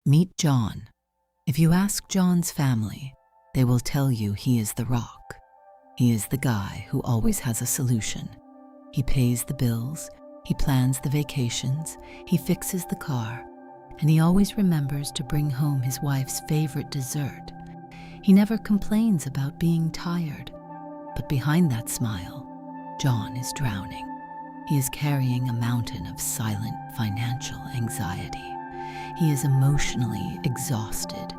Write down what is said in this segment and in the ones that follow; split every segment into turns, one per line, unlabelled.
Meet John. If you ask John's family, they will tell you he is the rock. He is the guy who always has a solution. He pays the bills, he plans the vacations, he fixes the car, and he always remembers to bring home his wife's favorite dessert. He never complains about being tired, but behind that smile, John is drowning. He is carrying a mountain of silent financial anxiety. He is emotionally exhausted,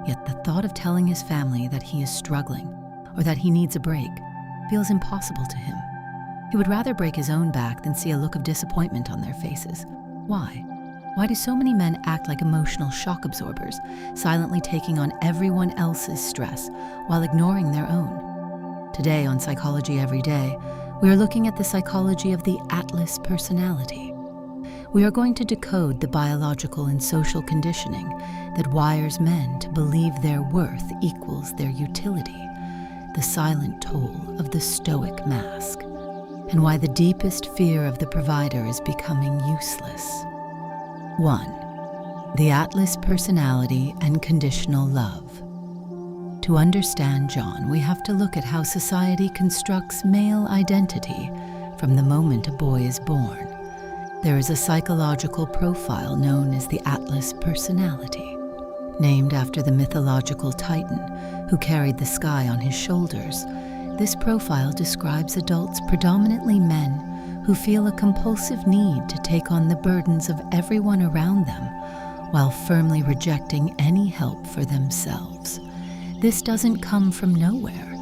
yet the thought of telling his family that he is struggling or that he needs a break feels impossible to him. He would rather break his own back than see a look of disappointment on their faces. Why? Why do so many men act like emotional shock absorbers, silently taking on everyone else's stress while ignoring their own? Today on Psychology Every Day, we are looking at the psychology of the Atlas personality. We are going to decode the biological and social conditioning that wires men to believe their worth equals their utility, the silent toll of the stoic mask, and why the deepest fear of the provider is becoming useless. 1. The Atlas personality and conditional love. To understand John, we have to look at how society constructs male identity from the moment a boy is born. There is a psychological profile known as the Atlas personality. Named after the mythological Titan who carried the sky on his shoulders, this profile describes adults, predominantly men, who feel a compulsive need to take on the burdens of everyone around them while firmly rejecting any help for themselves. This doesn't come from nowhere.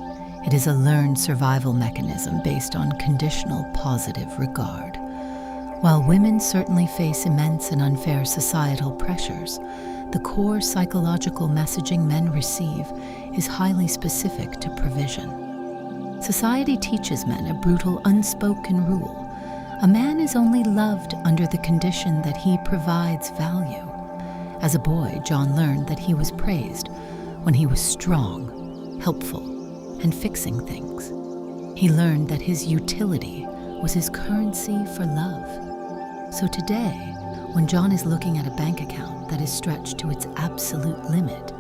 It is a learned survival mechanism based on conditional positive regard. While women certainly face immense and unfair societal pressures, the core psychological messaging men receive is highly specific to provision. Society teaches men a brutal, unspoken rule. A man is only loved under the condition that he provides value. As a boy, John learned that he was praised when he was strong, helpful, and fixing things. He learned that his utility was his currency for love. So today, when John is looking at a bank account that is stretched to its absolute limit,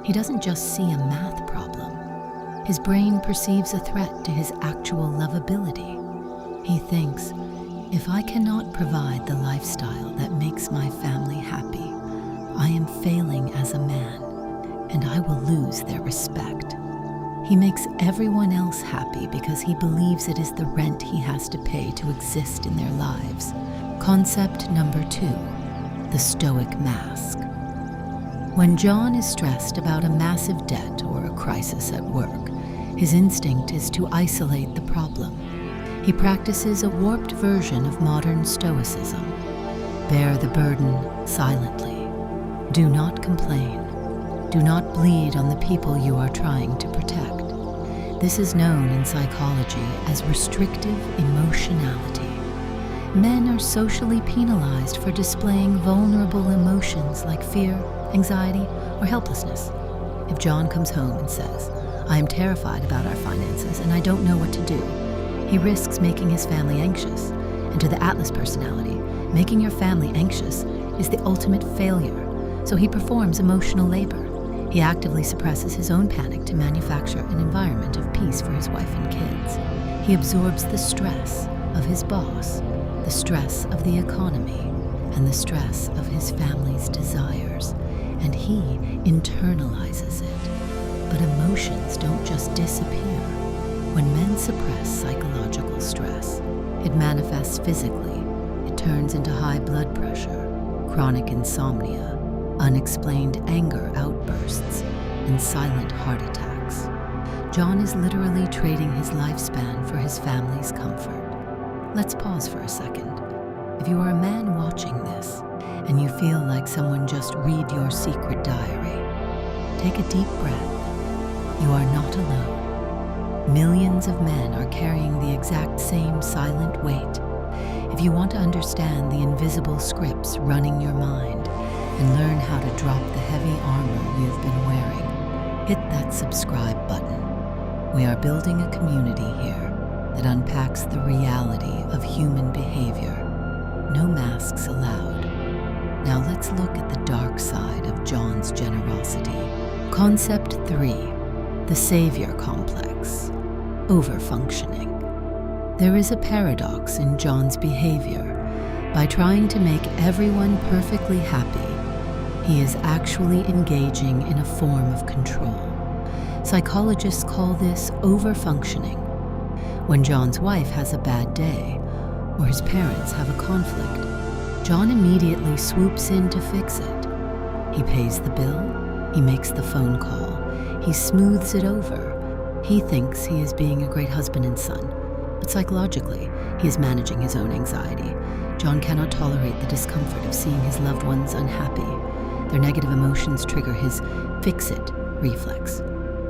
he doesn't just see a math problem. His brain perceives a threat to his actual lovability. He thinks, if I cannot provide the lifestyle that makes my family happy, I am failing as a man, and I will lose their respect. He makes everyone else happy because he believes it is the rent he has to pay to exist in their lives. Concept number 2, the stoic mask. When John is stressed about a massive debt or a crisis at work, his instinct is to isolate the problem. He practices a warped version of modern stoicism. Bear the burden silently. Do not complain. Do not bleed on the people you are trying to protect. This is known in psychology as restrictive emotionality. Men are socially penalized for displaying vulnerable emotions like fear, anxiety, or helplessness. If John comes home and says, I am terrified about our finances and I don't know what to do, he risks making his family anxious. And to the Atlas personality, making your family anxious is the ultimate failure. So he performs emotional labor. He actively suppresses his own panic to manufacture an environment of peace for his wife and kids. He absorbs the stress of his boss, the stress of the economy, and the stress of his family's desires, and he internalizes it. But emotions don't just disappear. When men suppress psychological stress, it manifests physically. It turns into high blood pressure, chronic insomnia, unexplained anger outbursts, and silent heart attacks. John is literally trading his lifespan for his family's comfort. Let's pause for a second. If you are a man watching this, and you feel like someone just read your secret diary, take a deep breath. You are not alone. Millions of men are carrying the exact same silent weight. If you want to understand the invisible scripts running your mind, and learn how to drop the heavy armor you've been wearing, hit that subscribe button. We are building a community here that unpacks the reality of human behavior. No masks allowed. Now let's look at the dark side of John's generosity. Concept 3. The savior complex. Overfunctioning. There is a paradox in John's behavior. By trying to make everyone perfectly happy, he is actually engaging in a form of control. Psychologists call this overfunctioning. When John's wife has a bad day, or his parents have a conflict, John immediately swoops in to fix it. He pays the bill, he makes the phone call, he smooths it over. He thinks he is being a great husband and son, but psychologically, he is managing his own anxiety. John cannot tolerate the discomfort of seeing his loved ones unhappy. Their negative emotions trigger his fix-it reflex.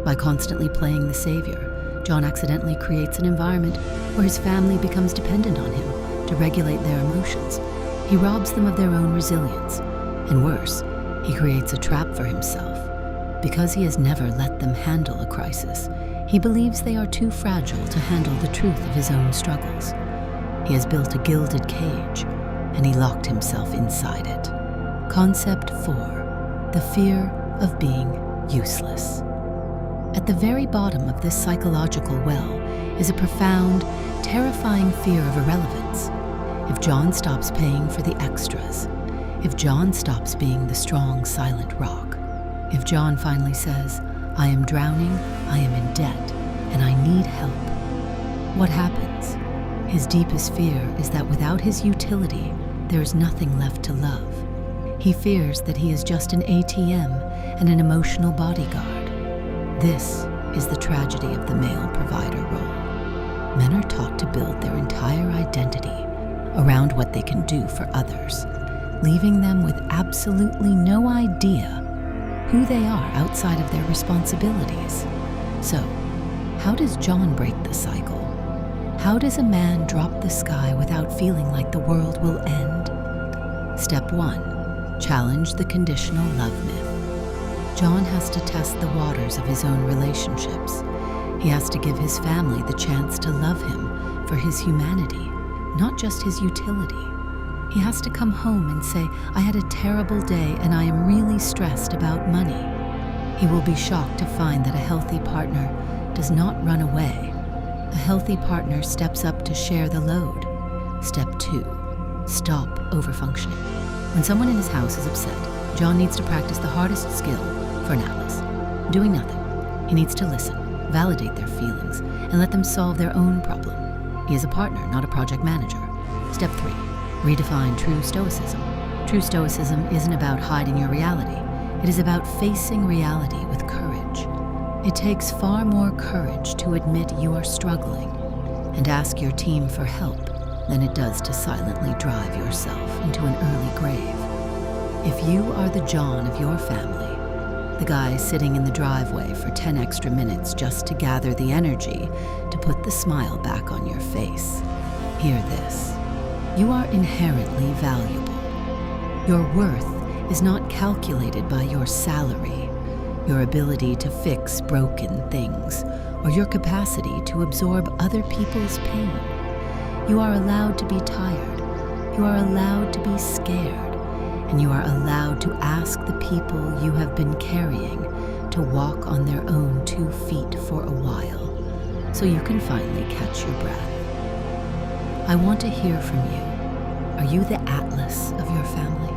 By constantly playing the savior, John accidentally creates an environment where his family becomes dependent on him to regulate their emotions. He robs them of their own resilience, and worse, he creates a trap for himself. Because he has never let them handle a crisis, he believes they are too fragile to handle the truth of his own struggles. He has built a gilded cage, and he locked himself inside it. Concept 4. The fear of being useless. At the very bottom of this psychological well is a profound, terrifying fear of irrelevance. If John stops paying for the extras, if John stops being the strong, silent rock, if John finally says, "I am drowning, I am in debt, and I need help," what happens? His deepest fear is that without his utility, there is nothing left to love. He fears that he is just an ATM and an emotional bodyguard. This is the tragedy of the male provider role. Men are taught to build their entire identity around what they can do for others, leaving them with absolutely no idea who they are outside of their responsibilities. So, how does John break the cycle? How does a man drop the sky without feeling like the world will end? Step 1. Challenge the conditional love myth. John has to test the waters of his own relationships. He has to give his family the chance to love him for his humanity, not just his utility. He has to come home and say, "I had a terrible day and I am really stressed about money." He will be shocked to find that a healthy partner does not run away. A healthy partner steps up to share the load. Step 2. Stop overfunctioning. When someone in his house is upset, John needs to practice the hardest skill for an atlas: doing nothing. He needs to listen, validate their feelings, and let them solve their own problem. He is a partner, not a project manager. Step 3. Redefine true stoicism. True stoicism isn't about hiding your reality. It is about facing reality with courage. It takes far more courage to admit you are struggling and ask your team for help than it does to silently drive yourself into an early grave. If you are the John of your family, the guy sitting in the driveway for 10 extra minutes just to gather the energy to put the smile back on your face, hear this. You are inherently valuable. Your worth is not calculated by your salary, your ability to fix broken things, or your capacity to absorb other people's pain. You are allowed to be tired. You are allowed to be scared. And you are allowed to ask the people you have been carrying to walk on their own 2 feet for a while, so you can finally catch your breath. I want to hear from you. Are you the atlas of your family?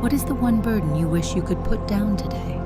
What is the one burden you wish you could put down today?